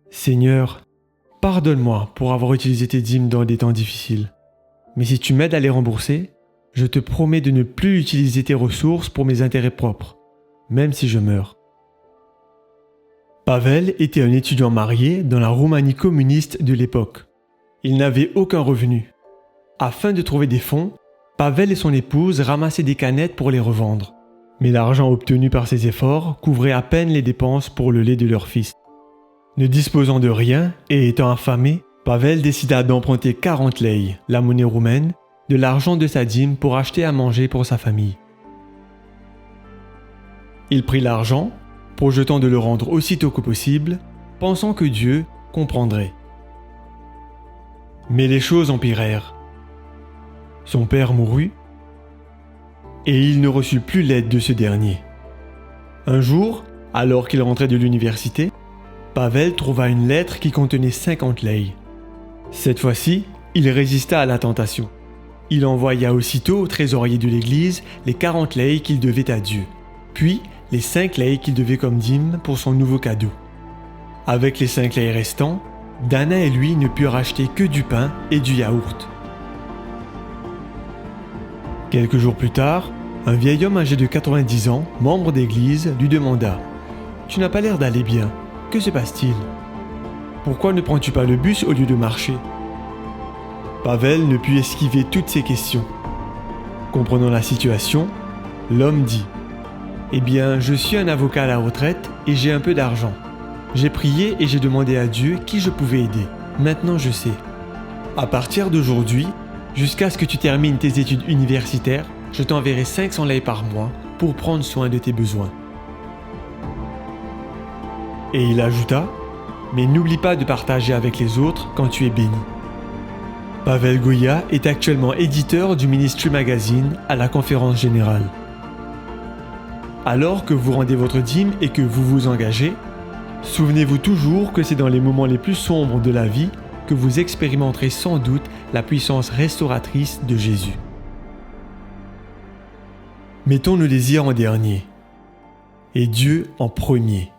Seigneur, pardonne-moi pour avoir utilisé tes dîmes dans des temps difficiles. Mais si tu m'aides à les rembourser, je te promets de ne plus utiliser tes ressources pour mes intérêts propres, même si je meurs. » Pavel était un étudiant marié dans la Roumanie communiste de l'époque. Il n'avait aucun revenu. Afin de trouver des fonds, Pavel et son épouse ramassaient des canettes pour les revendre. Mais l'argent obtenu par ses efforts couvrait à peine les dépenses pour le lait de leur fils. Ne disposant de rien et étant affamé, Pavel décida d'emprunter 40 lei, la monnaie roumaine, de l'argent de sa dîme pour acheter à manger pour sa famille. Il prit l'argent, projetant de le rendre aussitôt que possible, pensant que Dieu comprendrait. Mais les choses empirèrent. Son père mourut, et il ne reçut plus l'aide de ce dernier. Un jour, alors qu'il rentrait de l'université, Pavel trouva une lettre qui contenait 50 lei. Cette fois-ci, il résista à la tentation. Il envoya aussitôt au trésorier de l'église les 40 lei qu'il devait à Dieu, puis les 5 lei qu'il devait comme dîme pour son nouveau cadeau. Avec les 5 lei restants, Dana et lui ne purent acheter que du pain et du yaourt. Quelques jours plus tard, un vieil homme âgé de 90 ans, membre d'église, lui demanda « Tu n'as pas l'air d'aller bien, que se passe-t-il ? Pourquoi ne prends-tu pas le bus au lieu de marcher ?» Pavel ne put esquiver toutes ces questions. Comprenant la situation, l'homme dit « Eh bien, je suis un avocat à la retraite et j'ai un peu d'argent. J'ai prié et j'ai demandé à Dieu qui je pouvais aider. Maintenant je sais. À partir d'aujourd'hui, jusqu'à ce que tu termines tes études universitaires, je t'enverrai 500 lei par mois pour prendre soin de tes besoins. » Et il ajouta « Mais n'oublie pas de partager avec les autres quand tu es béni. » Pavel Goya est actuellement éditeur du Ministry Magazine à la Conférence Générale. Alors que vous rendez votre dîme et que vous vous engagez, souvenez-vous toujours que c'est dans les moments les plus sombres de la vie que vous expérimenterez sans doute la puissance restauratrice de Jésus. Mettons nos désirs en dernier et Dieu en premier.